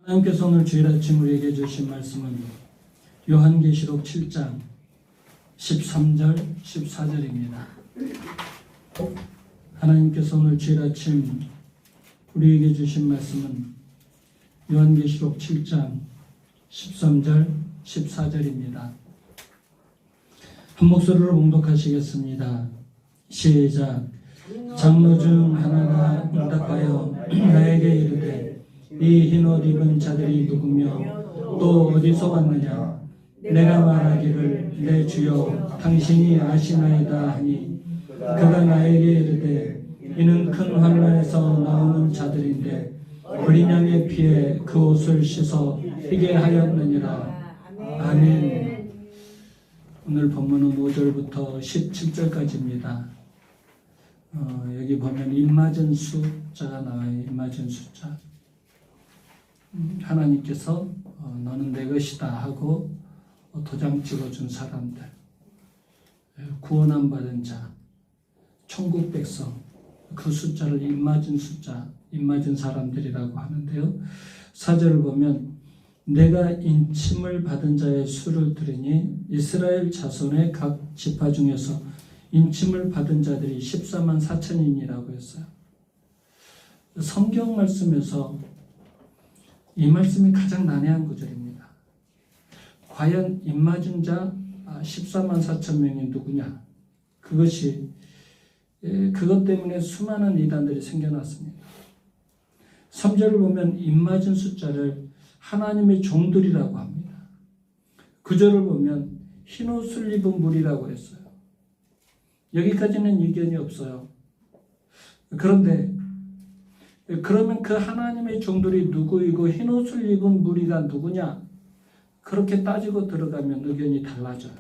하나님께서 오늘 주일 아침 우리에게 주신 말씀은 요한계시록 7장 13절 14절입니다. 하나님께서 오늘 주일 아침 우리에게 주신 말씀은 요한계시록 7장 13절 14절입니다. 한 목소리로 봉독하시겠습니다. 시작. 장로 중 하나가 응답하여 나에게 이르되 이 흰 옷 입은 자들이 누구며 또 어디서 왔느냐? 내가 말하기를 내 주여 당신이 아시나이다 하니 그가 나에게 이르되 이는 큰 환난에서 나오는 자들인데 어린 양의 피에 그 옷을 씻어 희게 하였느니라. 아멘. 오늘 본문은 5절부터 17절까지입니다. 여기 보면 입맞은 숫자가 나와요. 입맞은 숫자. 하나님께서 너는 내 것이다 하고 도장 찍어준 사람들, 구원함 받은 자, 천국 백성, 그 숫자를 입맞은 숫자, 입맞은 사람들이라고 하는데요. 4절을 보면 내가 인침을 받은 자의 수를 들으니 이스라엘 자손의 각 지파 중에서 인침을 받은 자들이 14만 4천인이라고 했어요. 성경 말씀에서 이 말씀이 가장 난해한 구절입니다. 과연 입맞은 자 14만 4천 명이 누구냐? 그것 때문에 수많은 이단들이 생겨났습니다. 3절을 보면 입맞은 숫자를 하나님의 종들이라고 합니다. 9절을 보면 흰옷을 입은 무리라고 했어요. 여기까지는 이견이 없어요. 그런데 그러면 그 하나님의 종들이 누구이고 흰옷을 입은 무리가 누구냐? 그렇게 따지고 들어가면 의견이 달라져요.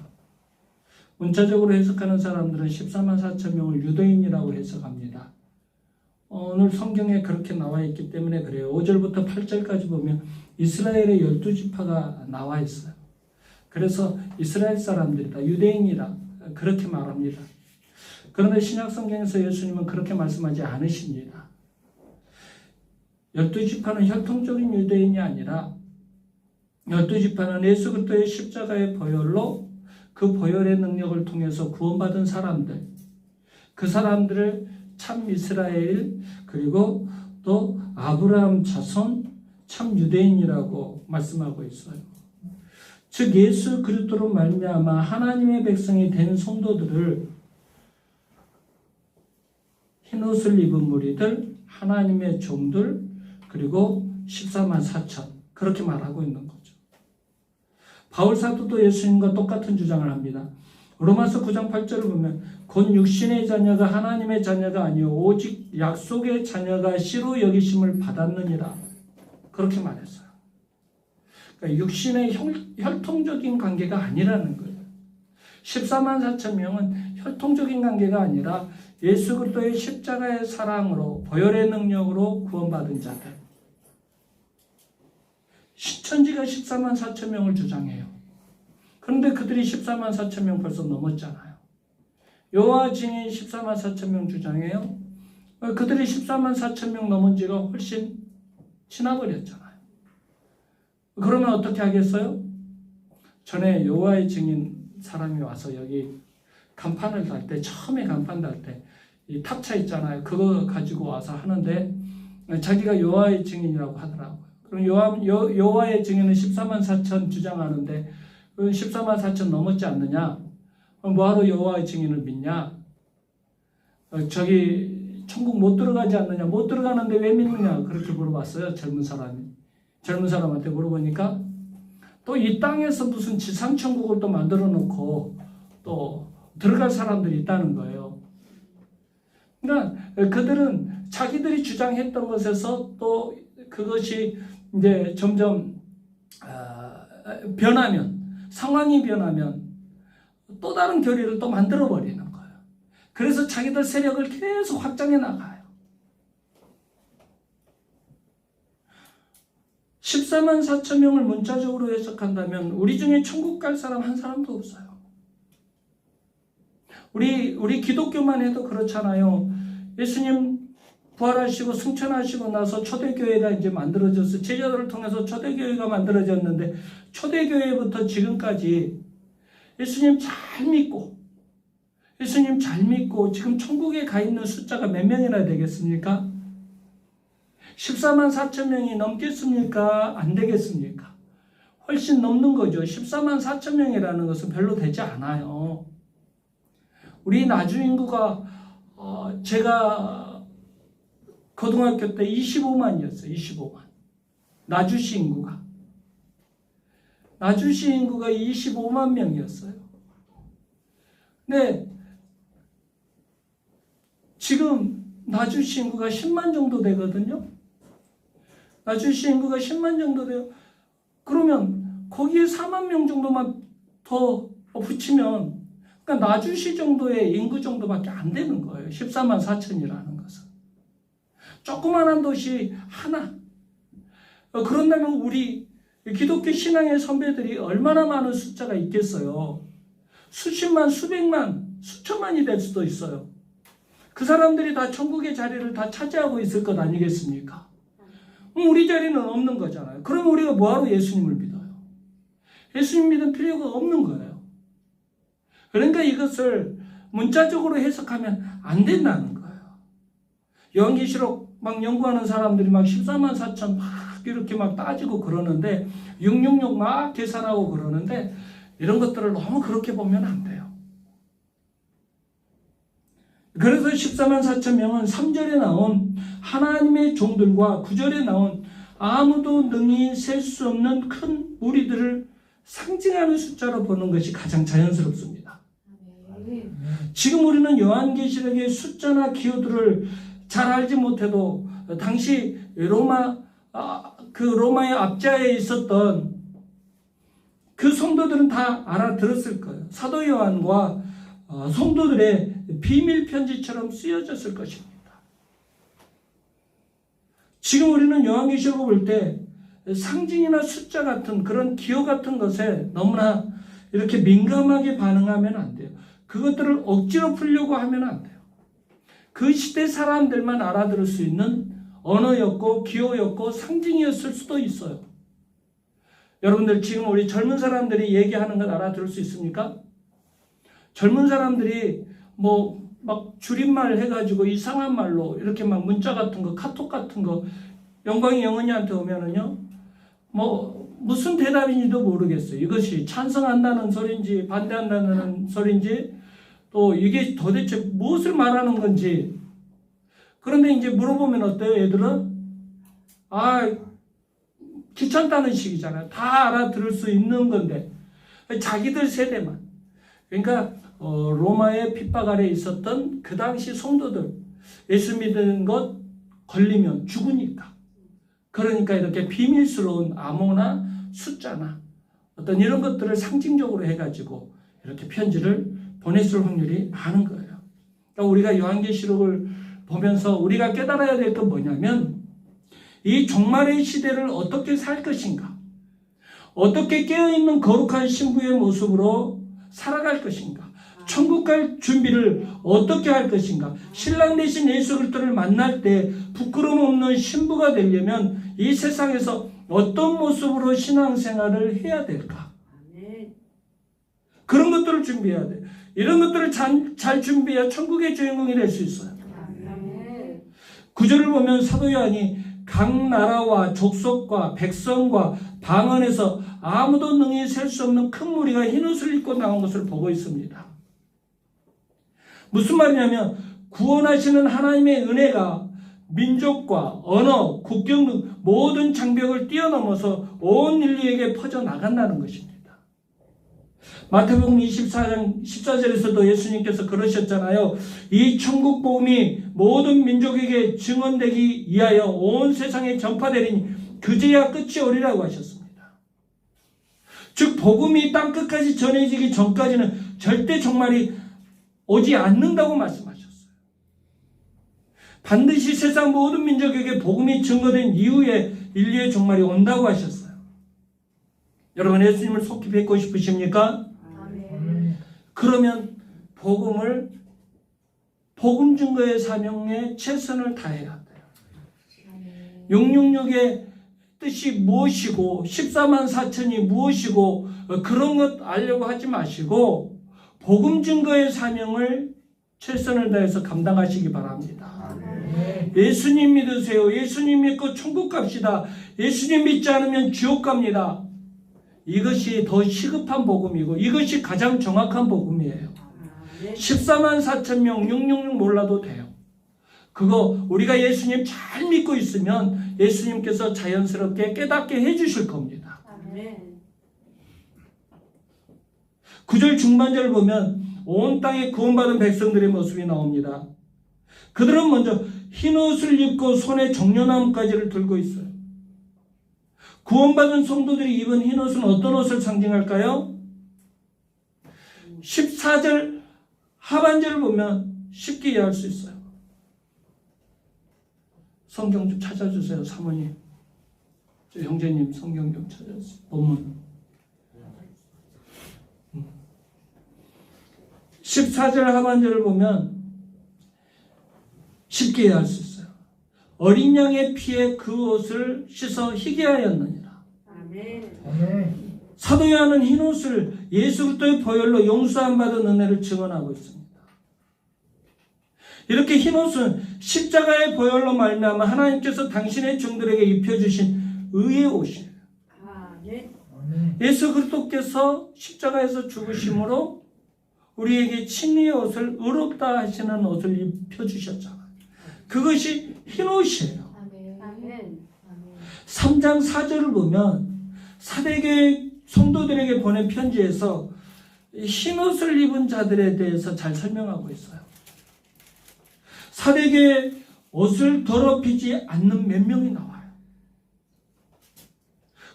문자적으로 해석하는 사람들은 14만 4천 명을 유대인이라고 해석합니다. 오늘 성경에 그렇게 나와 있기 때문에 그래요. 5절부터 8절까지 보면 이스라엘의 12지파가 나와 있어요. 그래서 이스라엘 사람들이다, 유대인이다 그렇게 말합니다. 그런데 신약 성경에서 예수님은 그렇게 말씀하지 않으십니다. 12지파는 혈통적인 유대인이 아니라 12지파는 예수 그리스도의 십자가의 보혈로 그 보혈의 능력을 통해서 구원받은 사람들, 그 사람들을 참 이스라엘 그리고 또 아브라함 자손 참 유대인이라고 말씀하고 있어요. 즉 예수 그리스도로 말미암아 하나님의 백성이 된 성도들을 흰옷을 입은 무리들, 하나님의 종들, 그리고 14만 4천 그렇게 말하고 있는 거죠. 바울 사도도 예수님과 똑같은 주장을 합니다. 로마서 9장 8절을 보면 곧 육신의 자녀가 하나님의 자녀가 아니요 오직 약속의 자녀가 씨로 여기심을 받았느니라 그렇게 말했어요. 그러니까 육신의 혈통적인 관계가 아니라는 거예요. 14만 4천 명은 혈통적인 관계가 아니라 예수 그리스도의 십자가의 사랑으로 보혈의 능력으로 구원받은 자들. 신천지가 14만 4천 명을 주장해요. 그런데 그들이 14만 4천 명 벌써 넘었잖아요. 여호와 증인 14만 4천 명 주장해요. 그들이 14만 4천 명 넘은 지가 훨씬 지나버렸잖아요. 그러면 어떻게 하겠어요? 전에 여호와의 증인 사람이 와서 여기 간판을 달 때, 처음에 간판 달 때 이 탑차 있잖아요. 그거 가지고 와서 하는데 자기가 여호와의 증인이라고 하더라고요. 그럼 여호와의 증인은 14만 4천 주장하는데 14만 4천 넘었지 않느냐? 뭐하러 여호와의 증인을 믿냐? 저기 천국 못 들어가지 않느냐? 못 들어가는데 왜 믿느냐? 그렇게 물어봤어요. 젊은 사람한테 물어보니까 또 이 땅에서 무슨 지상천국을 또 만들어 놓고 또 들어갈 사람들이 있다는 거예요. 그러니까 그들은 자기들이 주장했던 것에서 또 그것이 이제 점점 변하면, 상황이 변하면 또 다른 교리를 또 만들어 버리는 거예요. 그래서 자기들 세력을 계속 확장해 나가요. 14만 4천 명을 문자적으로 해석한다면 우리 중에 천국 갈 사람 한 사람도 없어요. 우리 기독교만 해도 그렇잖아요. 예수님 부활하시고 승천하시고 나서 초대교회가 이제 만들어져서 제자들을 통해서 초대교회가 만들어졌는데 초대교회부터 지금까지 예수님 잘 믿고 지금 천국에 가 있는 숫자가 몇 명이나 되겠습니까? 14만 4천 명이 넘겠습니까? 안 되겠습니까? 훨씬 넘는 거죠. 14만 4천 명이라는 것은 별로 되지 않아요. 우리 나주 인구가 제가 고등학교 때 25만이었어요. 25만. 나주시 인구가 25만 명이었어요. 근데 지금 나주시 인구가 10만 정도 되거든요. 나주시 인구가 10만 정도 돼요. 그러면 거기에 4만 명 정도만 더 붙이면 그러니까 나주시 정도의 인구 정도밖에 안 되는 거예요. 14만 4천이라는 것은. 조그마한 도시 하나. 그런다면 우리 기독교 신앙의 선배들이 얼마나 많은 숫자가 있겠어요. 수십만, 수백만, 수천만이 될 수도 있어요. 그 사람들이 다 천국의 자리를 다 차지하고 있을 것 아니겠습니까? 우리 자리는 없는 거잖아요. 그럼 우리가 뭐하러 예수님을 믿어요? 예수님 믿을 필요가 없는 거예요. 그러니까 이것을 문자적으로 해석하면 안 된다는 거예요. 요한계시록 막 연구하는 사람들이 막 14만 4천 막 이렇게 막 따지고 그러는데 666 막 계산하고 그러는데 이런 것들을 너무 그렇게 보면 안 돼요. 그래서 14만 4천 명은 3절에 나온 하나님의 종들과 9절에 나온 아무도 능히 셀 수 없는 큰 무리들을 상징하는 숫자로 보는 것이 가장 자연스럽습니다. 지금 우리는 요한계시록의 숫자나 기호들을 잘 알지 못해도 당시 로마의 앞자에 있었던 그 성도들은 다 알아들었을 거예요. 사도 요한과 성도들의 비밀 편지처럼 쓰여졌을 것입니다. 지금 우리는 요한계시록을 볼 때 상징이나 숫자 같은 그런 기호 같은 것에 너무나 이렇게 민감하게 반응하면 안 돼요. 그것들을 억지로 풀려고 하면 안 돼요. 그 시대 사람들만 알아들을 수 있는 언어였고 기호였고 상징이었을 수도 있어요. 여러분들 지금 우리 젊은 사람들이 얘기하는 걸 알아들을 수 있습니까? 젊은 사람들이 뭐 막 줄임말 해가지고 이상한 말로 이렇게 막 문자 같은 거 카톡 같은 거 영광이 영은이한테 오면은요 뭐 무슨 대답인지도 모르겠어요. 이것이 찬성한다는 소린지 반대한다는 소린지 또 이게 도대체 무엇을 말하는 건지. 그런데 이제 물어보면 어때요? 애들은 귀찮다는 식이잖아요. 다 알아들을 수 있는 건데 자기들 세대만. 그러니까 로마의 핍박 아래 있었던 그 당시 성도들 예수 믿는 것 걸리면 죽으니까. 그러니까 이렇게 비밀스러운 암호나 숫자나 어떤 이런 것들을 상징적으로 해가지고 이렇게 편지를 보냈을 확률이 많은 거예요. 그러니까 우리가 요한계시록을 보면서 우리가 깨달아야 될 건 뭐냐면 이 종말의 시대를 어떻게 살 것인가, 어떻게 깨어있는 거룩한 신부의 모습으로 살아갈 것인가, 천국 갈 준비를 어떻게 할 것인가, 신랑 되신 예수 그리스도를 만날 때 부끄러움 없는 신부가 되려면 이 세상에서 어떤 모습으로 신앙생활을 해야 될까? 그런 것들을 준비해야 돼. 이런 것들을 잘 준비해야 천국의 주인공이 될 수 있어요. 구절을 보면 사도 요한이 각 나라와 족속과 백성과 방언에서 아무도 능히 셀 수 없는 큰 무리가 흰옷을 입고 나온 것을 보고 있습니다. 무슨 말이냐면 구원하시는 하나님의 은혜가 민족과 언어, 국경 등 모든 장벽을 뛰어넘어서 온 인류에게 퍼져나간다는 것입니다. 마태복음 24장 14절에서도 예수님께서 그러셨잖아요. 이 천국 복음이 모든 민족에게 증언되기 위하여 온 세상에 전파되리니 그제야 끝이 오리라고 하셨습니다. 즉 복음이 땅끝까지 전해지기 전까지는 절대 종말이 오지 않는다고 말씀하셨어요. 반드시 세상 모든 민족에게 복음이 증거된 이후에 인류의 종말이 온다고 하셨어요. 여러분 예수님을 속히 뵙고 싶으십니까? 그러면 복음 증거의 사명에 최선을 다해야 돼. 666의 뜻이 무엇이고 14만 4천이 무엇이고 그런 것 알려고 하지 마시고 복음 증거의 사명을 최선을 다해서 감당하시기 바랍니다. 예수님 믿으세요. 예수님 믿고 천국 갑시다. 예수님 믿지 않으면 지옥 갑니다. 이것이 더 시급한 복음이고 이것이 가장 정확한 복음이에요. 14만 4천 명 666 몰라도 돼요. 그거 우리가 예수님 잘 믿고 있으면 예수님께서 자연스럽게 깨닫게 해주실 겁니다. 9절 중반절을 보면 온 땅에 구원받은 백성들의 모습이 나옵니다. 그들은 먼저 흰옷을 입고 손에 정려나무가지를 들고 있어요. 구원받은 성도들이 입은 흰옷은 어떤 옷을 상징할까요? 14절 하반절을 보면 쉽게 이해할 수 있어요. 성경 좀 찾아주세요, 사모님. 저 형제님 성경 좀 찾아주세요. 본문. 14절 하반절을 보면 쉽게 이해할 수 있어요. 어린 양의 피에 그 옷을 씻어 희게 하였느니라. 사도 요한은 흰 옷을 예수 그리스도의 보혈로 용서함 받은 은혜를 증언하고 있습니다. 이렇게 흰 옷은 십자가의 보혈로 말미암아 하나님께서 당신의 종들에게 입혀주신 의의 옷이에요. 예수 그리스도께서 십자가에서 죽으심으로 우리에게 칭의의 옷을 의롭다 하시는 옷을 입혀주셨잖아요. 그것이 흰 옷이에요. 3장 4절을 보면 사대교회 성도들에게 보낸 편지에서 흰 옷을 입은 자들에 대해서 잘 설명하고 있어요. 사대교회 옷을 더럽히지 않는 몇 명이 나와요.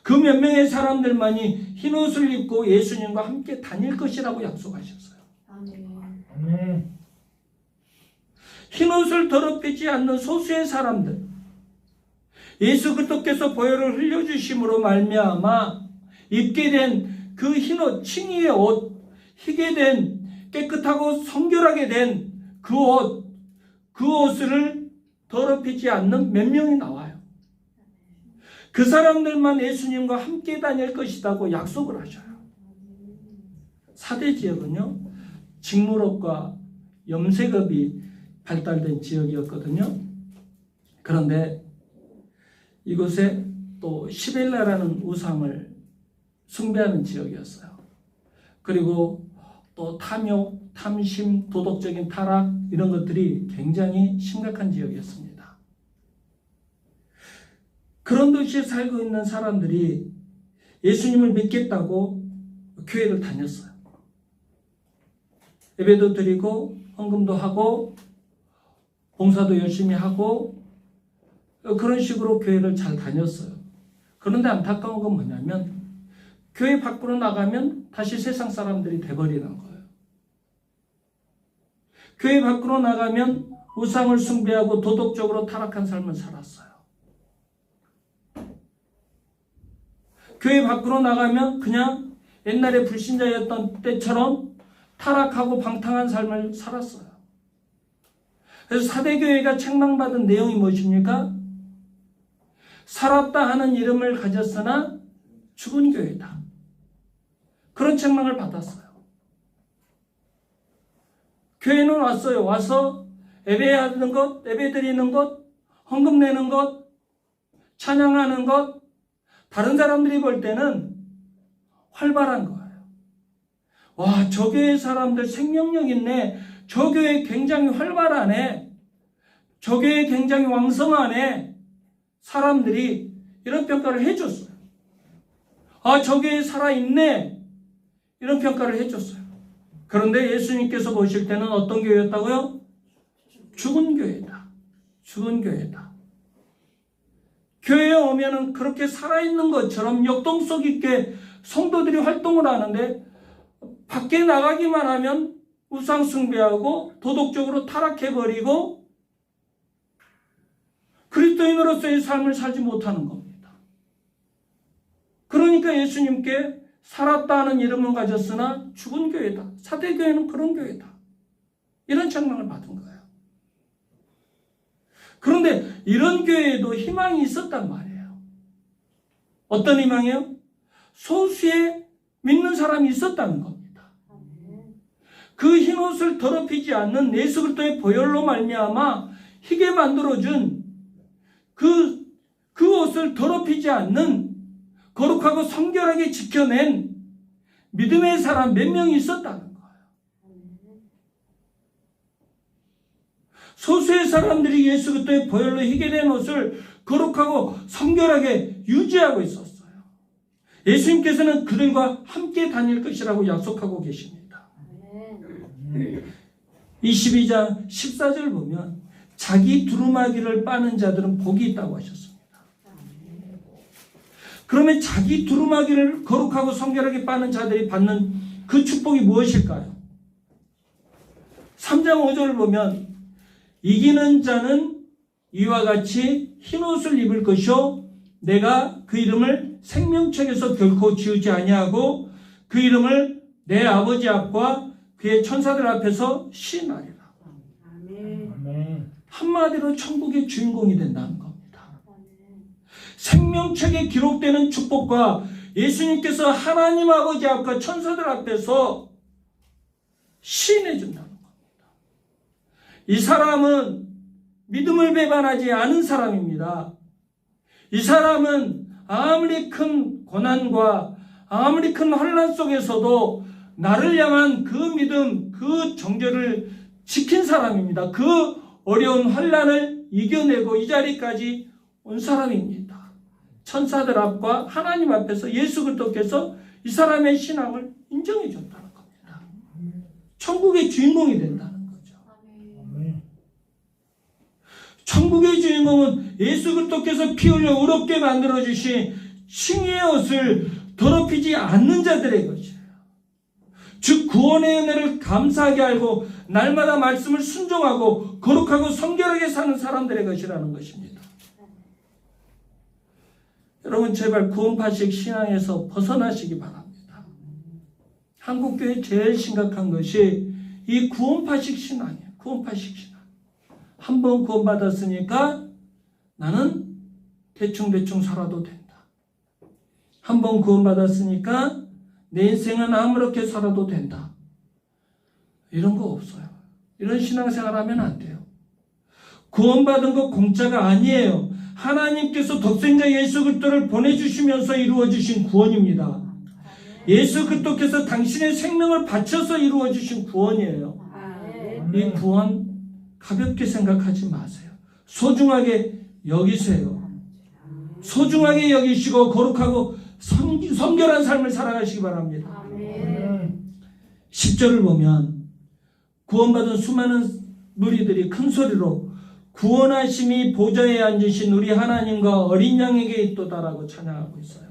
그 몇 명의 사람들만이 흰 옷을 입고 예수님과 함께 다닐 것이라고 약속하셨어요. 흰 옷을 더럽히지 않는 소수의 사람들, 예수 그리스도께서 보혈을 흘려주심으로 말미암아 입게 된 그 흰 옷, 칭의의 옷, 희게 된 깨끗하고 성결하게 된 그 옷, 그 옷을 더럽히지 않는 몇 명이 나와요. 그 사람들만 예수님과 함께 다닐 것이라고 약속을 하셔요. 사대 지역은요, 직무롭과 염색업이 발달된 지역이었거든요. 그런데 이곳에 또 시벨라라는 우상을 숭배하는 지역이었어요. 그리고 또 탐욕, 탐심, 도덕적인 타락 이런 것들이 굉장히 심각한 지역이었습니다. 그런 도시에 살고 있는 사람들이 예수님을 믿겠다고 교회를 다녔어요. 예배도 드리고 헌금도 하고 봉사도 열심히 하고 그런 식으로 교회를 잘 다녔어요. 그런데 안타까운 건 뭐냐면 교회 밖으로 나가면 다시 세상 사람들이 돼버리는 거예요. 교회 밖으로 나가면 우상을 숭배하고 도덕적으로 타락한 삶을 살았어요. 교회 밖으로 나가면 그냥 옛날에 불신자였던 때처럼 타락하고 방탕한 삶을 살았어요. 그래서 사대교회가 책망받은 내용이 무엇입니까? 살았다 하는 이름을 가졌으나 죽은 교회다. 그런 책망을 받았어요. 교회는 왔어요. 와서 예배하는 것, 예배 드리는 것, 헌금 내는 것, 찬양하는 것, 다른 사람들이 볼 때는 활발한 거예요. 와, 저 교회 사람들 생명력 있네. 저 교회 굉장히 활발하네. 저 교회 굉장히 왕성하네. 사람들이 이런 평가를 해줬어요. 아, 저 교회 살아있네. 이런 평가를 해줬어요. 그런데 예수님께서 보실 때는 어떤 교회였다고요? 죽은 교회다. 죽은 교회다. 교회에 오면은 그렇게 살아있는 것처럼 역동성 있게 성도들이 활동을 하는데 밖에 나가기만 하면 우상 숭배하고 도덕적으로 타락해버리고 그리스도인으로서의 삶을 살지 못하는 겁니다. 그러니까 예수님께 살았다는 이름은 가졌으나 죽은 교회다. 사대교회는 그런 교회다. 이런 책망을 받은 거예요. 그런데 이런 교회에도 희망이 있었단 말이에요. 어떤 희망이요? 소수의 믿는 사람이 있었다는 겁니다. 그 흰옷을 더럽히지 않는 예수 그리스도의 보혈로 말미암아 희게 만들어준 그 옷을 더럽히지 않는 거룩하고 성결하게 지켜낸 믿음의 사람 몇 명이 있었다는 거예요. 소수의 사람들이 예수 그리스도의 보혈로 희게 된 옷을 거룩하고 성결하게 유지하고 있었어요. 예수님께서는 그들과 함께 다닐 것이라고 약속하고 계십니다. 22장 14절 보면 자기 두루마기를 빠는 자들은 복이 있다고 하셨습니다. 그러면 자기 두루마기를 거룩하고 성결하게 빠는 자들이 받는 그 축복이 무엇일까요? 3장 5절을 보면 이기는 자는 이와 같이 흰옷을 입을 것이요 내가 그 이름을 생명책에서 결코 지우지 아니하고 그 이름을 내 아버지 앞과 그의 천사들 앞에서 시인하리라. 한마디로 천국의 주인공이 된다는 겁니다. 생명책에 기록되는 축복과 예수님께서 하나님 아버지 앞과 천사들 앞에서 시인해 준다는 겁니다. 이 사람은 믿음을 배반하지 않은 사람입니다. 이 사람은 아무리 큰 고난과 아무리 큰 환난 속에서도 나를 향한 그 믿음, 그 정죄를 지킨 사람입니다. 그 어려운 환난을 이겨내고 이 자리까지 온 사람입니다. 천사들 앞과 하나님 앞에서 예수 그리스도께서 이 사람의 신앙을 인정해 줬다는 겁니다. 천국의 주인공이 된다는 거죠. 천국의 주인공은 예수 그리스도께서 피 흘려 의롭게 만들어주신 칭의의 옷을 더럽히지 않는 자들의 것이에요. 즉 구원의 은혜를 감사하게 알고 날마다 말씀을 순종하고 거룩하고 성결하게 사는 사람들의 것이라는 것입니다. 여러분 제발 구원파식 신앙에서 벗어나시기 바랍니다. 한국교회 제일 심각한 것이 이 구원파식 신앙이에요. 구원파식 신앙. 한 번 구원받았으니까 나는 대충대충 살아도 된다. 한 번 구원받았으니까 내 인생은 아무렇게 살아도 된다. 이런 거 없어요. 이런 신앙생활 하면 안 돼요. 구원받은 거 공짜가 아니에요. 하나님께서 독생자 예수 그리스도를 보내주시면서 이루어주신 구원입니다. 예수 그리스도께서 당신의 생명을 바쳐서 이루어주신 구원이에요. 이 구원 가볍게 생각하지 마세요. 소중하게 여기세요. 소중하게 여기시고 거룩하고 성결한 삶을 살아가시기 바랍니다. 10절을 보면 구원받은 수많은 무리들이 큰 소리로 구원하심이 보좌에 앉으신 우리 하나님과 어린 양에게 있도다라고 찬양하고 있어요.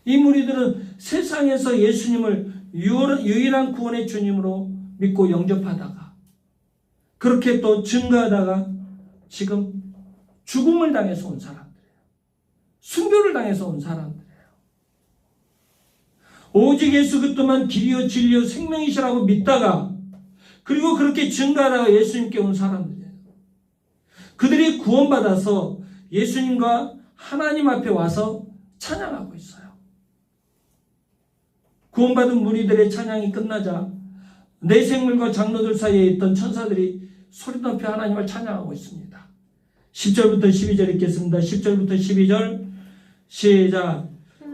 이 무리들은 세상에서 예수님을 유일한 구원의 주님으로 믿고 영접하다가 그렇게 또 증거하다가 지금 죽음을 당해서 온 사람들이에요. 순교를 당해서 온 사람들이에요. 오직 예수 그리스도만 길이요 진리요 생명이시라고 믿다가 그리고 그렇게 증거하다가 예수님께 온 사람들이에요. 그들이 구원받아서 예수님과 하나님 앞에 와서 찬양하고 있어요. 구원받은 무리들의 찬양이 끝나자 내 생물과 장로들 사이에 있던 천사들이 소리 높여 하나님을 찬양하고 있습니다. 10절부터 12절 읽겠습니다. 10절부터 12절 시작.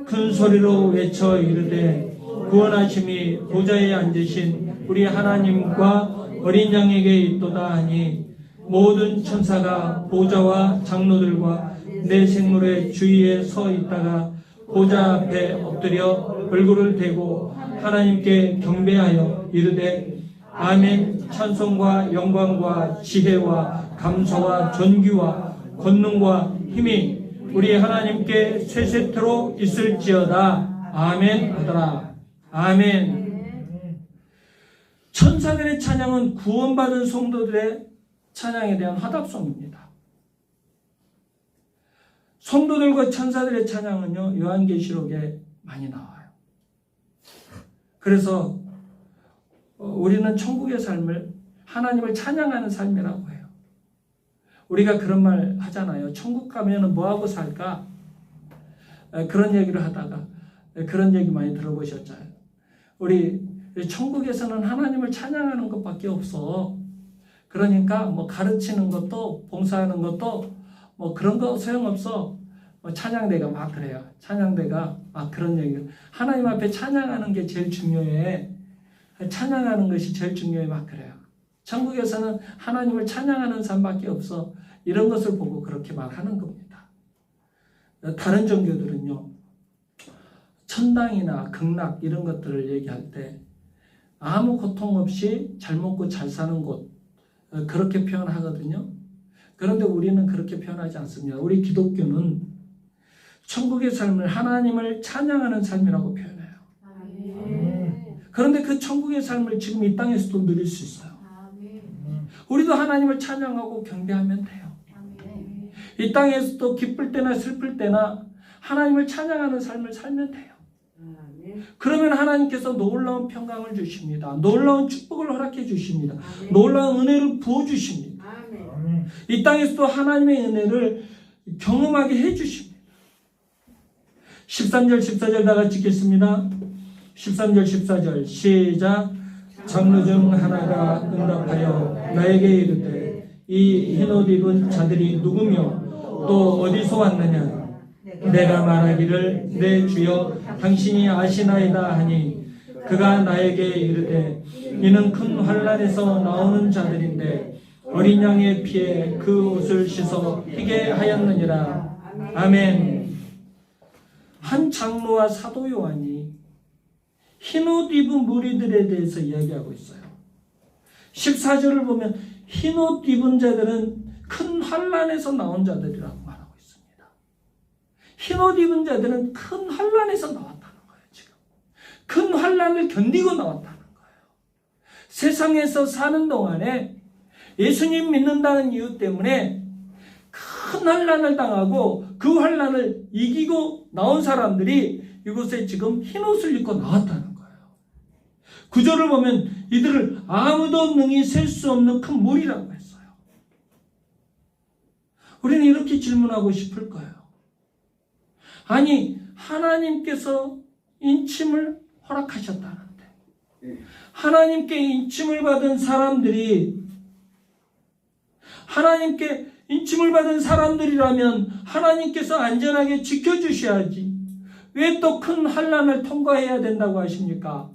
큰 소리로 외쳐 이르되 구원하심이 보좌에 앉으신 우리 하나님과 어린 양에게 있도다 하니 모든 천사가 보좌와 장로들과 내 생물의 주위에 서 있다가 보좌 앞에 엎드려 얼굴을 대고 하나님께 경배하여 이르되 아멘. 찬송과 영광과 지혜와 감사와 존귀와 권능과 힘이 우리 하나님께 세세토록 있을지어다. 아멘 하더라. 아멘. 천사들의 찬양은 구원받은 성도들의 찬양에 대한 화답송입니다. 성도들과 천사들의 찬양은요, 요한계시록에 많이 나와요. 그래서 우리는 천국의 삶을 하나님을 찬양하는 삶이라고 해요. 우리가 그런 말 하잖아요. 천국 가면은 뭐하고 살까? 그런 얘기를 하다가 그런 얘기 많이 들어보셨잖아요. 우리 천국에서는 하나님을 찬양하는 것밖에 없어. 그러니까 뭐 가르치는 것도 봉사하는 것도 뭐 그런 거 소용없어. 뭐 찬양대가 막 그래요. 찬양대가 막 그런 얘기를. 하나님 앞에 찬양하는 게 제일 중요해. 찬양하는 것이 제일 중요해. 막 그래요. 천국에서는 하나님을 찬양하는 삶밖에 없어. 이런 것을 보고 그렇게 말하는 겁니다. 다른 종교들은요, 천당이나 극락 이런 것들을 얘기할 때 아무 고통 없이 잘 먹고 잘 사는 곳, 그렇게 표현하거든요. 그런데 우리는 그렇게 표현하지 않습니다. 우리 기독교는 천국의 삶을 하나님을 찬양하는 삶이라고 표현해요. 그런데 그 천국의 삶을 지금 이 땅에서도 누릴 수 있어요. 우리도 하나님을 찬양하고 경배하면 돼요. 이 땅에서도 기쁠 때나 슬플 때나 하나님을 찬양하는 삶을 살면 돼요. 그러면 하나님께서 놀라운 평강을 주십니다. 놀라운 축복을 허락해 주십니다. 놀라운 은혜를 부어주십니다. 이 땅에서도 하나님의 은혜를 경험하게 해주십니다. 13절 14절 다 같이 읽겠습니다. 13절 14절 시작. 장로 중 하나가 응답하여 나에게 이르되 이 흰옷 입은 자들이 누구며 또 어디서 왔느냐. 내가 말하기를 내 주여 당신이 아시나이다 하니 그가 나에게 이르되 이는 큰 환난에서 나오는 자들인데 어린 양의 피에 그 옷을 씻어 희게 하였느니라. 아멘. 한 장로와 사도 요한이 흰옷 입은 무리들에 대해서 이야기하고 있어요. 14절을 보면 흰옷 입은 자들은 큰 환난에서 나온 자들이라고 말하고 있습니다. 흰옷 입은 자들은 큰 환난에서 나왔다는 거예요. 지금 큰 환난을 견디고 나왔다는 거예요. 세상에서 사는 동안에 예수님 믿는다는 이유 때문에 큰 환난을 당하고 그 환난을 이기고 나온 사람들이 이곳에 지금 흰옷을 입고 나왔다는 거예요. 구절을 보면 이들을 아무도 능히 셀 수 없는 큰 무리라고 했어요. 우리는 이렇게 질문하고 싶을 거예요. 아니, 하나님께서 인침을 허락하셨다는데 하나님께 인침을 받은 사람들이 하나님께 인침을 받은 사람들이라면 하나님께서 안전하게 지켜주셔야지 왜 또 큰 환난을 통과해야 된다고 하십니까?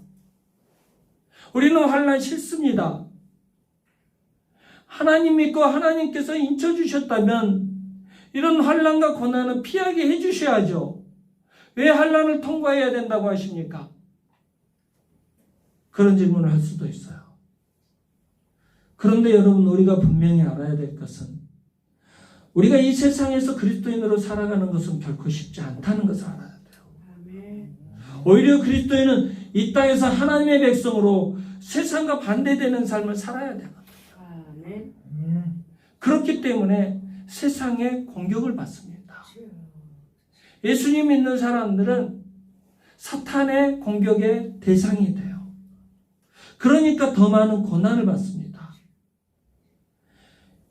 우리는 환난 싫습니다. 하나님 믿고 하나님께서 인쳐주셨다면 이런 환난과 고난은 피하게 해주셔야죠. 왜 환난을 통과해야 된다고 하십니까? 그런 질문을 할 수도 있어요. 그런데 여러분, 우리가 분명히 알아야 될 것은 우리가 이 세상에서 그리스도인으로 살아가는 것은 결코 쉽지 않다는 것을 알아야 돼요. 오히려 그리스도인은 이 땅에서 하나님의 백성으로 세상과 반대되는 삶을 살아야 되거든요. 그렇기 때문에 세상에 공격을 받습니다. 예수님 믿는 사람들은 사탄의 공격의 대상이 돼요. 그러니까 더 많은 고난을 받습니다.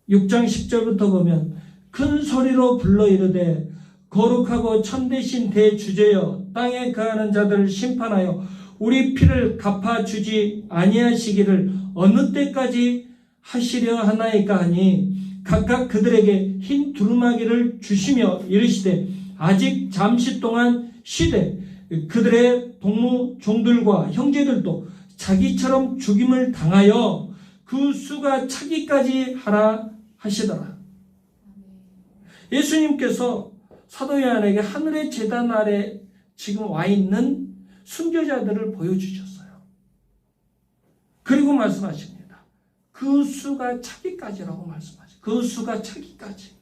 6장 10절부터 보면 큰 소리로 불러 이르되 거룩하고 참되신 대주제여 땅에 거하는 자들을 심판하여 우리 피를 갚아주지 아니하시기를 어느 때까지 하시려 하나이까 하니 각각 그들에게 흰 두루마기를 주시며 이르시되 아직 잠시 동안 쉬되 그들의 동무 종들과 형제들도 자기처럼 죽임을 당하여 그 수가 차기까지 하라 하시더라. 예수님께서 사도 요한에게 하늘의 제단 아래 지금 와 있는 순교자들을 보여주셨어요. 그리고 말씀하십니다. 그 수가 차기까지라고 말씀하죠. 그 수가 차기까지.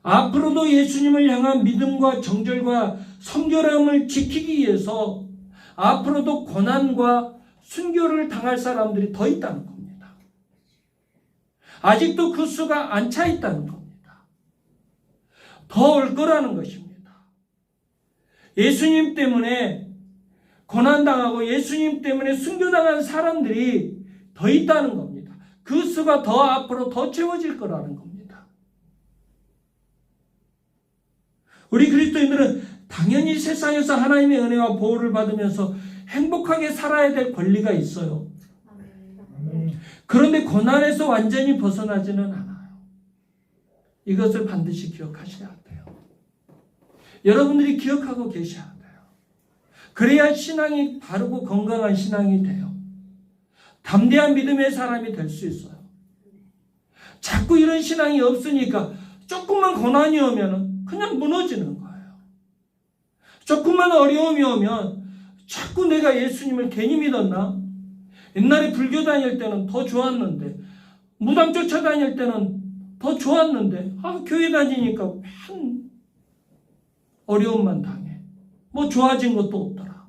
앞으로도 예수님을 향한 믿음과 정절과 성결함을 지키기 위해서 앞으로도 고난과 순교를 당할 사람들이 더 있다는 겁니다. 아직도 그 수가 안 차 있다는 겁니다. 더 올 거라는 것입니다. 예수님 때문에 고난당하고 예수님 때문에 순교당한 사람들이 더 있다는 겁니다. 그 수가 더 앞으로 더 채워질 거라는 겁니다. 우리 그리스도인들은 당연히 세상에서 하나님의 은혜와 보호를 받으면서 행복하게 살아야 될 권리가 있어요. 그런데 고난에서 완전히 벗어나지는 않아요. 이것을 반드시 기억하셔야 돼요. 여러분들이 기억하고 계셔야 돼요. 그래야 신앙이 바르고 건강한 신앙이 돼요. 담대한 믿음의 사람이 될 수 있어요. 자꾸 이런 신앙이 없으니까 조금만 고난이 오면 그냥 무너지는 거예요. 조금만 어려움이 오면 자꾸 내가 예수님을 괜히 믿었나? 옛날에 불교 다닐 때는 더 좋았는데, 무당 쫓아다닐 때는 더 좋았는데, 교회 다니니까 한 어려움만 당해. 뭐 좋아진 것도 없더라.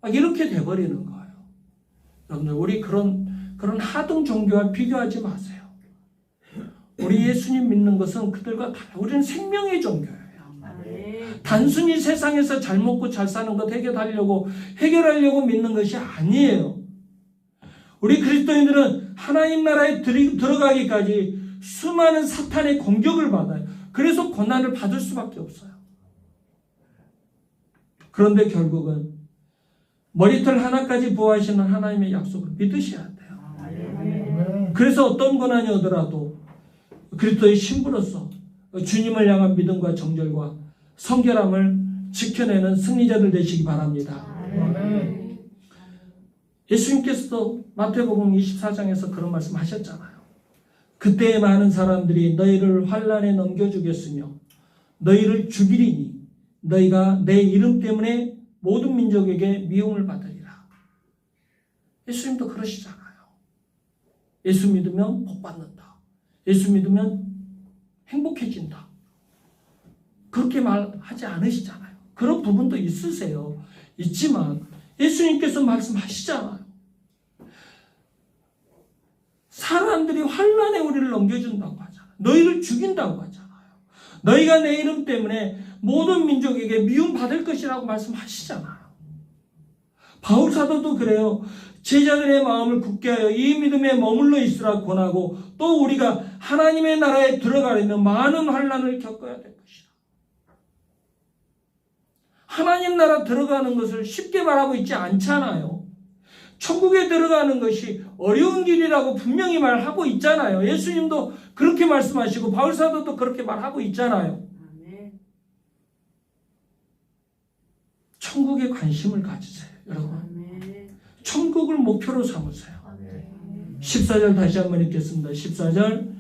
이렇게 돼버리는 거예요. 여러분들, 우리 그런 하등 종교와 비교하지 마세요. 우리 예수님 믿는 것은 그들과 달라요. 우리는 생명의 종교예요. 단순히 세상에서 잘 먹고 잘 사는 것 해결하려고 믿는 것이 아니에요. 우리 그리스도인들은 하나님 나라에 들어가기까지 수많은 사탄의 공격을 받아요. 그래서 고난을 받을 수밖에 없어요. 그런데 결국은 머리털 하나까지 보호하시는 하나님의 약속을 믿으셔야 돼요. 그래서 어떤 고난이 오더라도 그리스도의 신부로서 주님을 향한 믿음과 정절과 성결함을 지켜내는 승리자들 되시기 바랍니다. 예수님께서도 마태복음 24장에서 그런 말씀 하셨잖아요. 그때에 많은 사람들이 너희를 환난에 넘겨주겠으며 너희를 죽이리니 너희가 내 이름 때문에 모든 민족에게 미움을 받으리라. 예수님도 그러시잖아요. 예수 믿으면 복 받는다. 예수 믿으면 행복해진다. 그렇게 말하지 않으시잖아요. 그런 부분도 있으세요. 있지만 예수님께서 말씀하시잖아요. 사람들이 환난에 우리를 넘겨준다고 하잖아요. 너희를 죽인다고 하잖아요. 너희가 내 이름 때문에 모든 민족에게 미움받을 것이라고 말씀하시잖아요. 바울 사도도 그래요. 제자들의 마음을 굳게 하여 이 믿음에 머물러 있으라 권하고 또 우리가 하나님의 나라에 들어가려면 많은 환난을 겪어야 될 것이다. 하나님 나라 들어가는 것을 쉽게 말하고 있지 않잖아요. 천국에 들어가는 것이 어려운 길이라고 분명히 말하고 있잖아요. 예수님도 그렇게 말씀하시고 바울 사도도 그렇게 말하고 있잖아요. 천국에 관심을 가지세요, 여러분. 천국을 목표로 삼으세요. 14절 다시 한번 읽겠습니다. 14절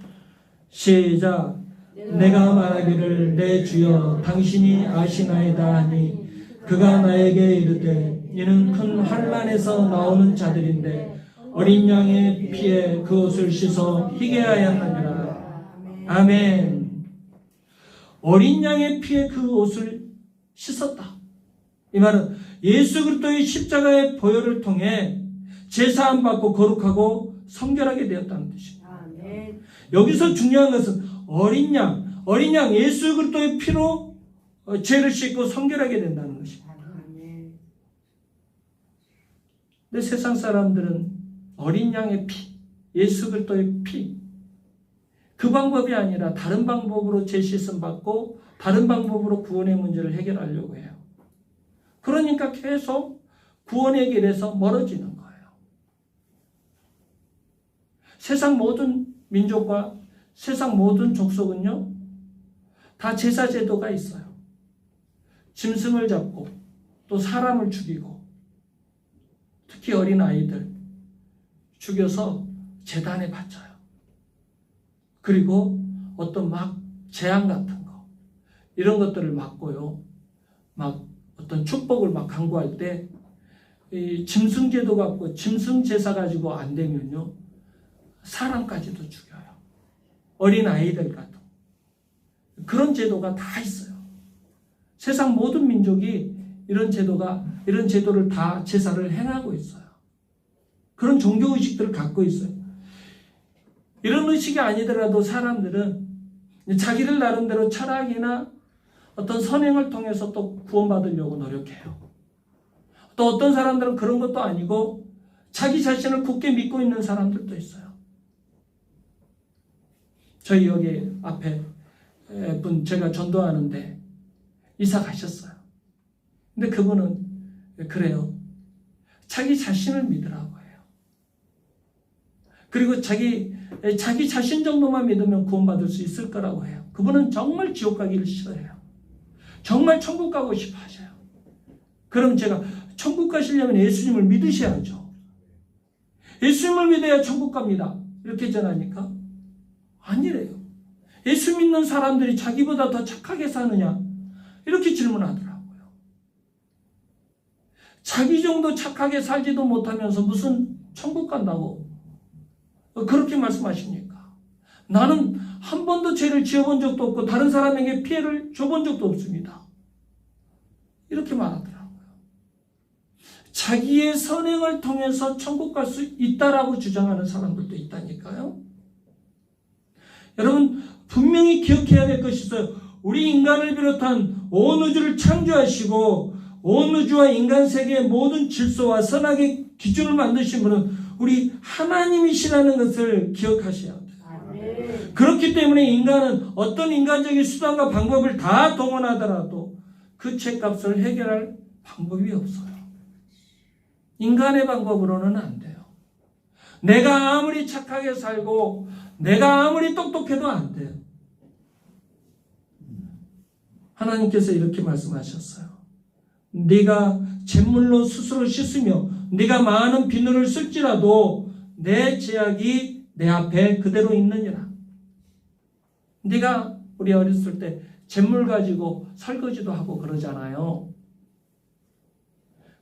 시작. 내가 말하기를 내 주여 당신이 아시나이다 하니 그가 나에게 이르되 이는 큰 환난에서 나오는 자들인데 어린 양의 피에 그 옷을 씻어 희게 하였느니라. 아멘. 어린 양의 피에 그 옷을 씻었다. 이 말은 예수 그리스도의 십자가의 보혈을 통해 제사함 받고 거룩하고 성결하게 되었다는 뜻입니다. 아멘. 여기서 중요한 것은 어린 양 예수 그리스도의 피로 죄를 씻고 성결하게 된다는 것입니다. 근데 세상 사람들은 어린 양의 피, 예수 그리스도의 피, 그 방법이 아니라 다른 방법으로 죄 씻음 받고 다른 방법으로 구원의 문제를 해결하려고 해요. 그러니까 계속 구원의 길에서 멀어지는 거예요. 세상 모든 민족과 세상 모든 족속은요, 다 제사 제도가 있어요. 짐승을 잡고 또 사람을 죽이고 특히 어린 아이들 죽여서 제단에 바쳐요. 그리고 어떤 막 재앙 같은 거 이런 것들을 막고요. 막 어떤 축복을 막 강구할 때 이 짐승 제도 갖고 짐승 제사 가지고 안 되면요 사람까지도 죽여요. 어린 아이들 같은 그런 제도가 다 있어요. 세상 모든 민족이 이런 제도를 다 제사를 행하고 있어요. 그런 종교 의식들을 갖고 있어요. 이런 의식이 아니더라도 사람들은 자기들 나름대로 철학이나 어떤 선행을 통해서 또 구원받으려고 노력해요. 또 어떤 사람들은 그런 것도 아니고 자기 자신을 굳게 믿고 있는 사람들도 있어요. 저희 여기 앞에 분 제가 전도하는데 이사 가셨어요. 근데 그분은 그래요. 자기 자신을 믿으라고 해요. 그리고 자기 자신 정도만 믿으면 구원받을 수 있을 거라고 해요. 그분은 정말 지옥 가기를 싫어해요. 정말 천국 가고 싶어 하셔요. 그럼 제가 천국 가시려면 예수님을 믿으셔야죠. 예수님을 믿어야 천국 갑니다. 이렇게 전하니까 아니래요. 예수 믿는 사람들이 자기보다 더 착하게 사느냐? 이렇게 질문하더라고요. 자기 정도 착하게 살지도 못하면서 무슨 천국 간다고 그렇게 말씀하십니까? 나는 한 번도 죄를 지어본 적도 없고 다른 사람에게 피해를 줘본 적도 없습니다. 이렇게 말하더라고요. 자기의 선행을 통해서 천국 갈 수 있다라고 주장하는 사람들도 있다니까요. 여러분 분명히 기억해야 될 것이 있어요. 우리 인간을 비롯한 온 우주를 창조하시고 온 우주와 인간 세계의 모든 질서와 선악의 기준을 만드신 분은 우리 하나님이시라는 것을 기억하셔야 돼요. 그렇기 때문에 인간은 어떤 인간적인 수단과 방법을 다 동원하더라도 그 죄값을 해결할 방법이 없어요. 인간의 방법으로는 안 돼요. 내가 아무리 착하게 살고 내가 아무리 똑똑해도 안 돼요. 하나님께서 이렇게 말씀하셨어요. 네가 잿물로 스스로 씻으며 네가 많은 비누를 쓸지라도 내 죄악이 내 앞에 그대로 있느니라. 네가 우리 어렸을 때 잿물 가지고 설거지도 하고 그러잖아요.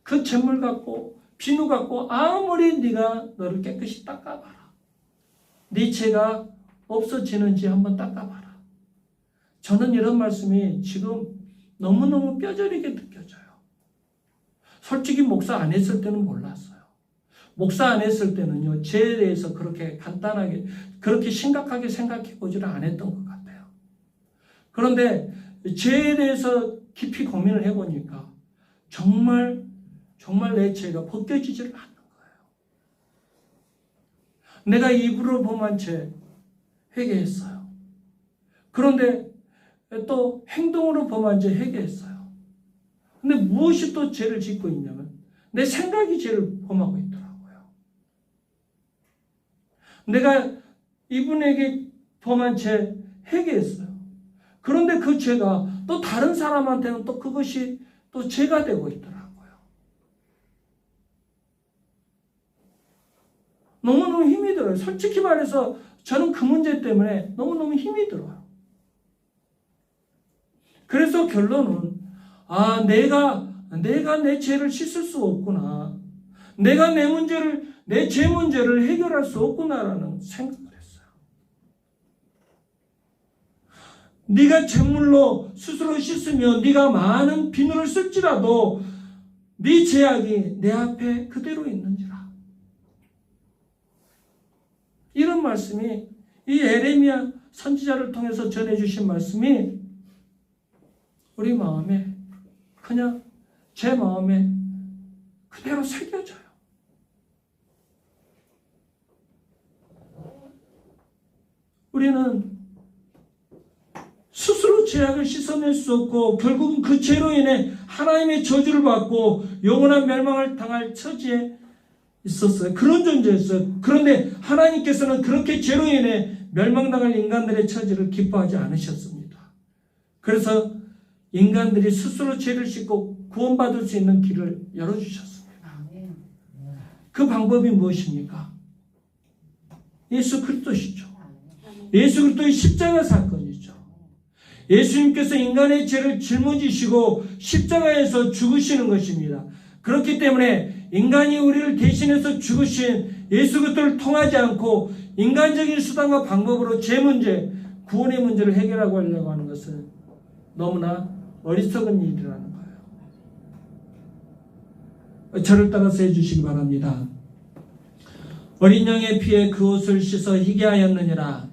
그 잿물 갖고 비누 갖고 아무리 네가 너를 깨끗이 닦아봐라. 네 죄가 없어지는지 한번 닦아봐라. 저는 이런 말씀이 지금 너무너무 뼈저리게 느껴져요. 솔직히 목사 안 했을 때는 몰랐어요. 목사 안 했을 때는요, 죄에 대해서 그렇게 간단하게, 그렇게 심각하게 생각해 보지를 않았던 것 같아요. 그런데 죄에 대해서 깊이 고민을 해보니까 정말 내 죄가 벗겨지지를 않는 거예요. 내가 입으로 범한 죄 회개했어요. 그런데 또 행동으로 범한 죄 회개했어요. 근데 무엇이 또 죄를 짓고 있냐면 내 생각이 죄를 범하고 있더라고요. 내가 이분에게 범한 죄 회개했어요. 그런데 그 죄가 또 다른 사람한테는 또 그것이 또 죄가 되고 있더라고요. 너무너무 힘이 들어요. 솔직히 말해서 저는 그 문제 때문에 너무너무 힘이 들어요. 그래서 결론은 내가 내 죄를 씻을 수 없구나. 내가 내 죄 문제를 해결할 수 없구나라는 생각을 했어요. 네가 잿물로 스스로 씻으며 네가 많은 비누를 쓸지라도 네 죄악이 내 앞에 그대로 있는지라. 이런 말씀이 이 에레미야 선지자를 통해서 전해주신 말씀이 우리 마음에 그냥 제 마음에 그대로 새겨져요. 우리는 스스로 죄악을 씻어낼 수 없고 결국은 그 죄로 인해 하나님의 저주를 받고 영원한 멸망을 당할 처지에 있었어요. 그런 존재였어요. 그런데 하나님께서는 그렇게 죄로 인해 멸망당할 인간들의 처지를 기뻐하지 않으셨습니다. 그래서 인간들이 스스로 죄를 씻고 구원받을 수 있는 길을 열어주셨습니다. 그 방법이 무엇입니까? 예수 그리스도시죠. 예수 그리스도의 십자가 사건이죠. 예수님께서 인간의 죄를 짊어지시고 십자가에서 죽으시는 것입니다. 그렇기 때문에 인간이 우리를 대신해서 죽으신 예수 그리스도를 통하지 않고 인간적인 수단과 방법으로 죄 문제, 구원의 문제를 해결하고 하려고 하는 것은 너무나 어리석은 일이라는 거예요. 저를 따라서 해주시기 바랍니다. 어린 양의 피에 그 옷을 씻어 희게 하였느니라.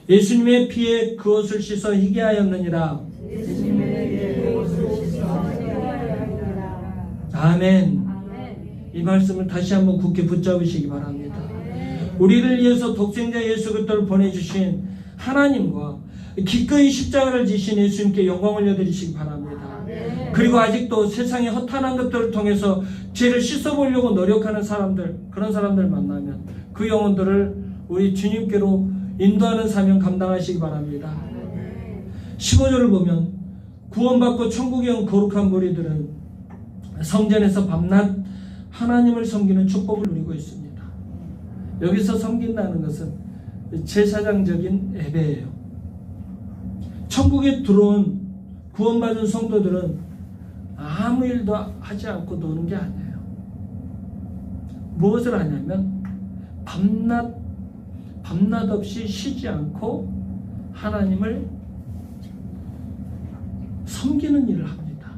예수님의 피에 그 옷을 씻어 희게 하였느니라. 아멘. 이 말씀을 다시 한번 굳게 붙잡으시기 바랍니다. 우리를 위해서 독생자 예수 그리스도를 보내주신 하나님과 기꺼이 십자가를 지신 예수님께 영광을 올려드리시기 바랍니다. 그리고 아직도 세상의 허탄한 것들을 통해서 죄를 씻어보려고 노력하는 사람들, 그런 사람들 만나면 그 영혼들을 우리 주님께로 인도하는 사명 감당하시기 바랍니다. 15절을 보면 구원받고 천국에 온 거룩한 무리들은 성전에서 밤낮 하나님을 섬기는 축복을 누리고 있습니다. 여기서 섬긴다는 것은 제사장적인 예배예요. 천국에 들어온 구원받은 성도들은 아무 일도 하지 않고 노는 게 아니에요. 무엇을 하냐면 밤낮 없이 쉬지 않고 하나님을 섬기는 일을 합니다.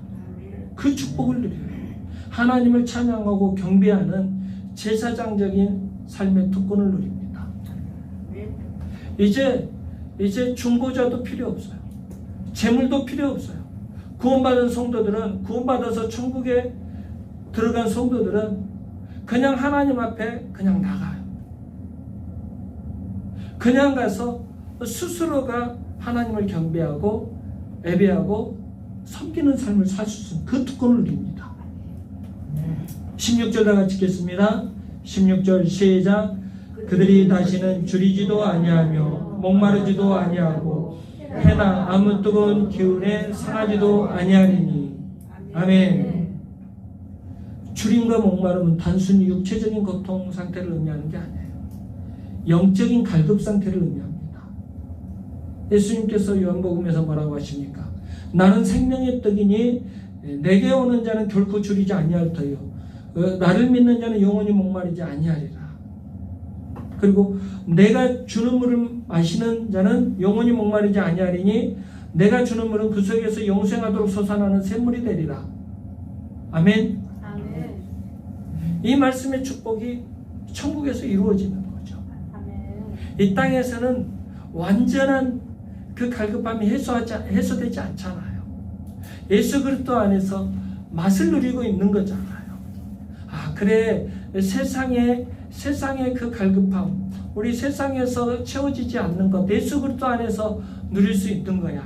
그 축복을 누려요. 하나님을 찬양하고 경배하는 제사장적인 삶의 특권을 누립니다. 이제 중보자도 필요 없어요. 재물도 필요 없어요. 구원받은 성도들은, 구원받아서 천국에 들어간 성도들은 그냥 하나님 앞에 그냥 나가요. 그냥 가서 스스로가 하나님을 경배하고 예배하고 섬기는 삶을 살 수 있는 그 특권을 누립니다. 16절 다 같이 읽겠습니다. 16절 시작. 그들이 다시는 줄이지도 아니하며 목마르지도 아니하고 해나 아무 뜨거운 기운에 상하지도 아니하리니. 아멘. 줄임과 목마름은 단순히 육체적인 고통 상태를 의미하는 게 아니에요. 영적인 갈급 상태를 의미합니다. 예수님께서 요한복음에서 뭐라고 하십니까? 나는 생명의 떡이니 내게 오는 자는 결코 줄이지 아니할 터요 나를 믿는 자는 영원히 목마르지 아니하리라. 그리고 내가 주는 물을 마시는 자는 영원히 목마르지 아니하리니 내가 주는 물은 그 속에서 영생하도록 솟아나는 샘물이 되리라. 아멘. 아멘. 이 말씀의 축복이 천국에서 이루어지는 거죠. 아멘. 이 땅에서는 완전한 그 갈급함이 해소되지 않잖아요. 예수 그리스도 안에서 맛을 누리고 있는 거잖아요. 그래, 세상의 그 갈급함, 우리 세상에서 채워지지 않는 것, 예수 그리스도 안에서 누릴 수 있는 거야.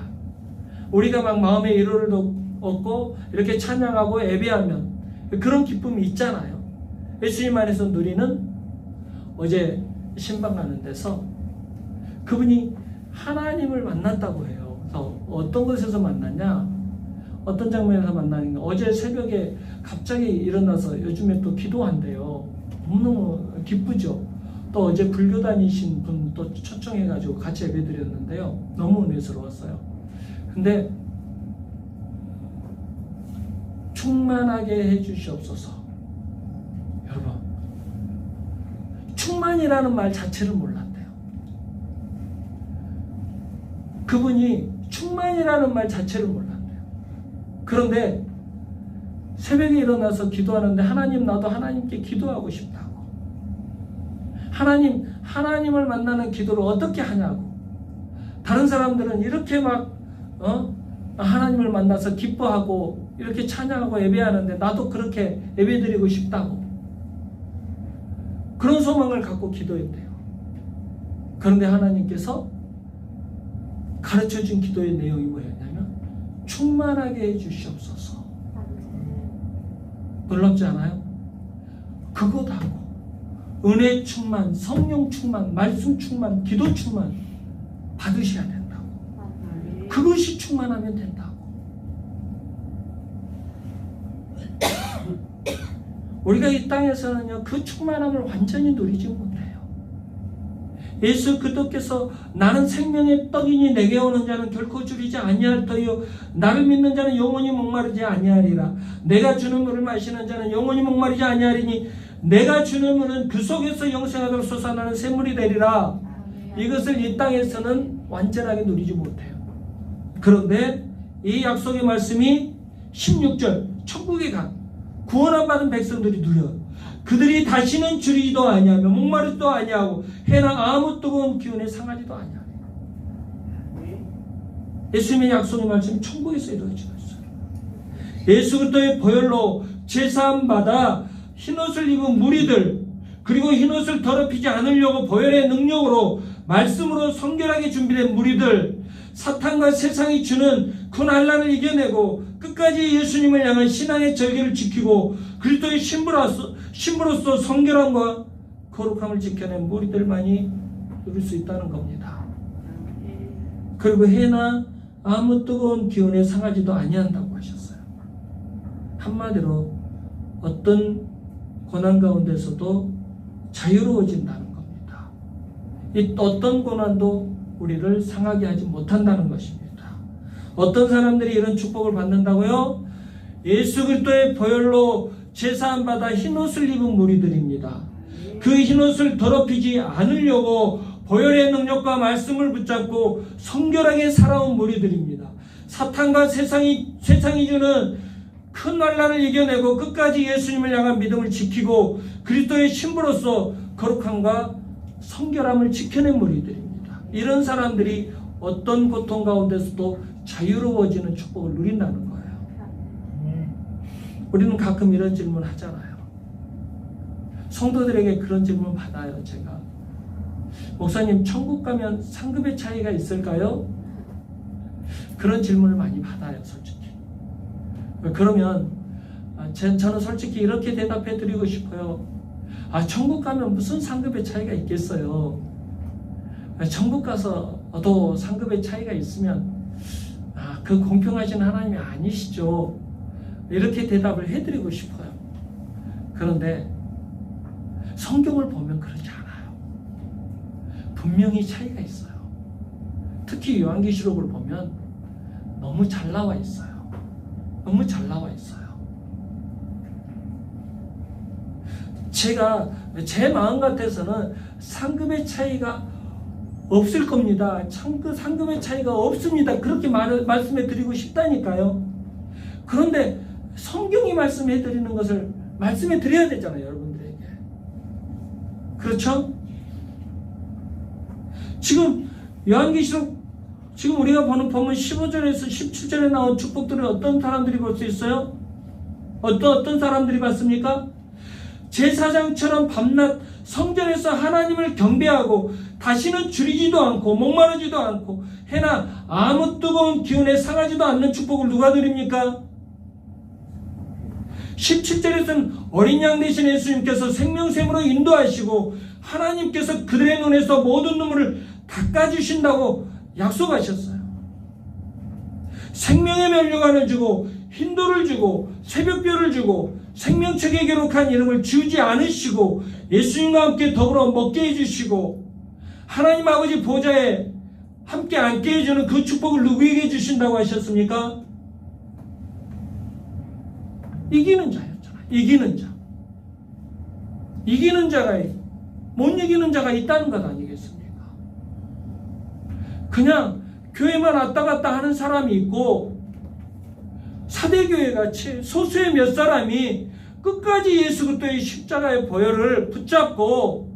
우리가 막 마음의 위로를 얻고 이렇게 찬양하고 예배하면 그런 기쁨이 있잖아요. 예수님 안에서 누리는, 어제 신방 가는 데서 그분이 하나님을 만났다고 해요. 그래서 어떤 곳에서 만났냐? 어떤 장면에서 만나는가? 어제 새벽에 갑자기 일어나서 요즘에 또 기도한대요. 너무너무 기쁘죠. 또 어제 불교 다니신 분 또 초청해가지고 같이 예배드렸는데요. 너무 은혜스러웠어요. 근데 충만하게 해주시옵소서. 여러분, 충만이라는 말 자체를 몰랐대요. 그분이 충만이라는 말 자체를 몰랐대요. 그런데 새벽에 일어나서 기도하는데 하나님, 나도 하나님께 기도하고 싶다고. 하나님을 만나는 기도를 어떻게 하냐고. 다른 사람들은 이렇게 막 하나님을 만나서 기뻐하고 이렇게 찬양하고 예배하는데 나도 그렇게 예배드리고 싶다고. 그런 소망을 갖고 기도했대요. 그런데 하나님께서 가르쳐준 기도의 내용이 뭐였냐면 충만하게 해주시옵소서. 놀랍지 않아요? 그것하고 은혜 충만, 성령 충만, 말씀 충만, 기도 충만 받으셔야 된다고. 그것이 충만하면 된다고. 우리가 이 땅에서는요, 그 충만함을 완전히 누리지 못해요. 예수 그리스도께서 나는 생명의 떡이니 내게 오는 자는 결코 줄이지 아니할 터요 나를 믿는 자는 영원히 목마르지 아니하리라. 내가 주는 물을 마시는 자는 영원히 목마르지 아니하리니 내가 주는 물은 그 속에서 영생하도록 솟아나는 샘물이 되리라. 이것을 이 땅에서는 완전하게 누리지 못해요. 그런데 이 약속의 말씀이 16절 천국에 간 구원을 받은 백성들이 누려요. 그들이 다시는 줄이지도 아니하며 목마르지도 아니하고 해나 아무 뜨거운 기운에 상하지도 아니하며. 예수님의 약속의 말씀이 천국에서 이루어지고 있어요. 예수 그리스도의 보혈로 제사함 받아 흰옷을 입은 무리들, 그리고 흰옷을 더럽히지 않으려고 보혈의 능력으로 말씀으로 성결하게 준비된 무리들, 사탄과 세상이 주는 그 난란을 이겨내고 끝까지 예수님을 향한 신앙의 절개를 지키고 그리스도의 신부로서 성결함과 거룩함을 지켜낸 무리들만이 누릴 수 있다는 겁니다. 그리고 해나 아무 뜨거운 기운에 상하지도 아니한다고 하셨어요. 한마디로 어떤 고난 가운데서도 자유로워진다는 겁니다. 이 어떤 고난도 우리를 상하게 하지 못한다는 것입니다. 어떤 사람들이 이런 축복을 받는다고요? 예수 그리스도의 보혈로 제사함 받아 흰옷을 입은 무리들입니다. 그 흰옷을 더럽히지 않으려고 보혈의 능력과 말씀을 붙잡고 성결하게 살아온 무리들입니다. 사탄과 세상이 주는 큰 난란을 이겨내고 끝까지 예수님을 향한 믿음을 지키고 그리스도의 신부로서 거룩함과 성결함을 지켜낸 무리들입니다. 이런 사람들이 어떤 고통 가운데서도 자유로워지는 축복을 누린다는 거예요. 우리는 가끔 이런 질문 하잖아요. 성도들에게 그런 질문 받아요. 제가 목사님, 천국 가면 상급의 차이가 있을까요? 그런 질문을 많이 받아요, 솔직히. 그러면 저는 솔직히 이렇게 대답해 드리고 싶어요. 천국 가면 무슨 상급의 차이가 있겠어요? 천국 가서 또 상급의 차이가 있으면 그 공평하신 하나님이 아니시죠. 이렇게 대답을 해드리고 싶어요. 그런데 성경을 보면 그렇지 않아요. 분명히 차이가 있어요. 특히 요한계시록을 보면 너무 잘 나와 있어요. 너무 잘 나와 있어요. 제가 제 마음 같아서는 상급의 차이가 없을 겁니다. 상급의 차이가 없습니다. 그렇게 말씀해 드리고 싶다니까요. 그런데 성경이 말씀해 드리는 것을 말씀해 드려야 되잖아요, 여러분들에게. 그렇죠? 지금 요한계시록 지금 우리가 보는 본문 15절에서 17절에 나온 축복들을 어떤 사람들이 볼 수 있어요? 어떤 사람들이 봤습니까? 제사장처럼 밤낮 성전에서 하나님을 경배하고 다시는 줄이지도 않고 목마르지도 않고 해나 아무 뜨거운 기운에 상하지도 않는 축복을 누가 드립니까? 17절에서는 어린 양 되신 예수님께서 생명샘으로 인도하시고 하나님께서 그들의 눈에서 모든 눈물을 닦아주신다고 약속하셨어요. 생명의 면류관을 주고 흰돌을 주고 새벽별을 주고 생명책에 기록한 이름을 지우지 않으시고 예수님과 함께 더불어 먹게 해주시고 하나님 아버지 보좌에 함께 앉게 해주는 그 축복을 누구에게 주신다고 하셨습니까? 이기는 자였잖아요. 이기는 자. 이기는 자가 못 이기는 자가 있다는 것 아니겠습니까? 그냥 교회만 왔다 갔다 하는 사람이 있고 사대교회 같이 소수의 몇 사람이 끝까지 예수 그리스도의 십자가의 보혈을 붙잡고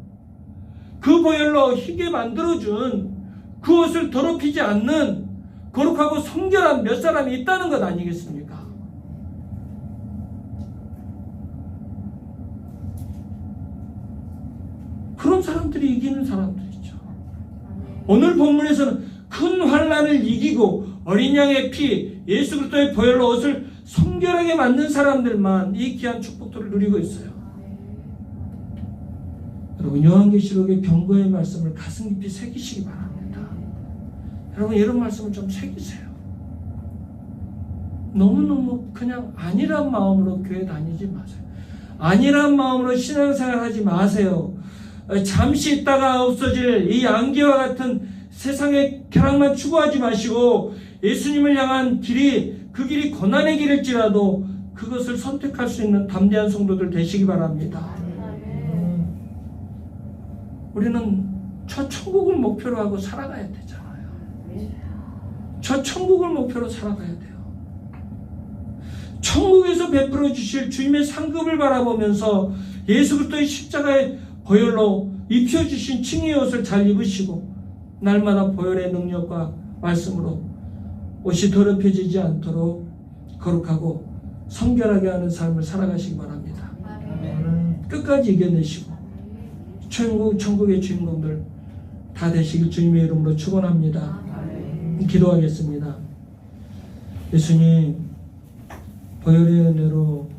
그 보혈로 희게 만들어준 그 옷을 더럽히지 않는 거룩하고 성결한 몇 사람이 있다는 것 아니겠습니까? 그런 사람들이 이기는 사람들이죠. 오늘 본문에서는 큰 환난을 이기고 어린 양의 피, 예수 그리스도의 보혈로 옷을 성결하게 만든 사람들만 이 귀한 축복들을 누리고 있어요. 여러분, 요한계시록의 경고의 말씀을 가슴 깊이 새기시기 바랍니다. 여러분, 이런 말씀을 좀 새기세요. 너무너무 그냥 아니란 마음으로 교회 다니지 마세요. 아니란 마음으로 신앙생활 하지 마세요. 잠시 있다가 없어질 이 안개와 같은 세상의 쾌락만 추구하지 마시고 예수님을 향한 길이 그 길이 고난의 길일지라도 그것을 선택할 수 있는 담대한 성도들 되시기 바랍니다. 우리는 저 천국을 목표로 하고 살아가야 되잖아요. 저 천국을 목표로 살아가야 돼요. 천국에서 베풀어 주실 주님의 상급을 바라보면서 예수 그리스도의 십자가의 보혈로 입혀주신 칭의의 옷을 잘 입으시고 날마다 보혈의 능력과 말씀으로 옷이 더럽혀지지 않도록 거룩하고 성결하게 하는 삶을 살아가시기 바랍니다. 끝까지 이겨내시고 천국의 주인공들 다 되시길 주님의 이름으로 축원합니다. 기도하겠습니다. 예수님, 보혈의 은혜로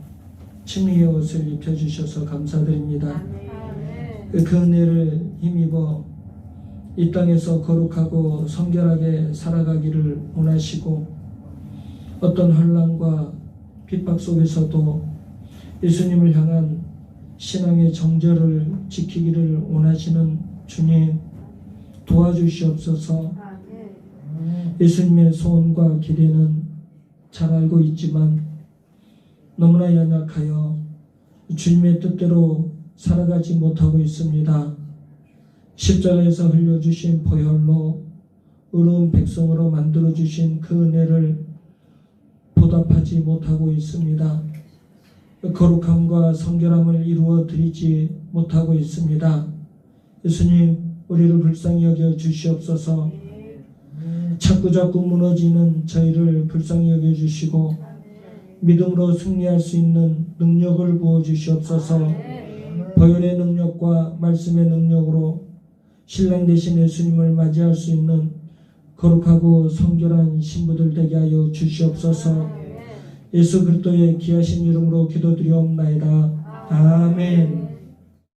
칭의의 옷을 입혀주셔서 감사드립니다. 그 은혜를 힘입어 이 땅에서 거룩하고 성결하게 살아가기를 원하시고 어떤 혼란과 핍박 속에서도 예수님을 향한 신앙의 정절을 지키기를 원하시는 주님, 도와주시옵소서. 예수님의 소원과 기대는 잘 알고 있지만 너무나 연약하여 주님의 뜻대로 살아가지 못하고 있습니다. 십자가에서 흘려주신 보혈로 의로운 백성으로 만들어주신 그 은혜를 보답하지 못하고 있습니다. 거룩함과 성결함을 이루어 드리지 못하고 있습니다. 예수님, 우리를 불쌍히 여겨 주시옵소서. 자꾸자꾸 무너지는 저희를 불쌍히 여겨 주시고 믿음으로 승리할 수 있는 능력을 부어 주시옵소서. 보혈의 능력과 말씀의 능력으로 신랑 되신 예수님을 맞이할 수 있는 거룩하고 성결한 신부들 되게 하여 주시옵소서. 예수 그리스도의 귀하신 이름으로 기도드리옵나이다. 아멘.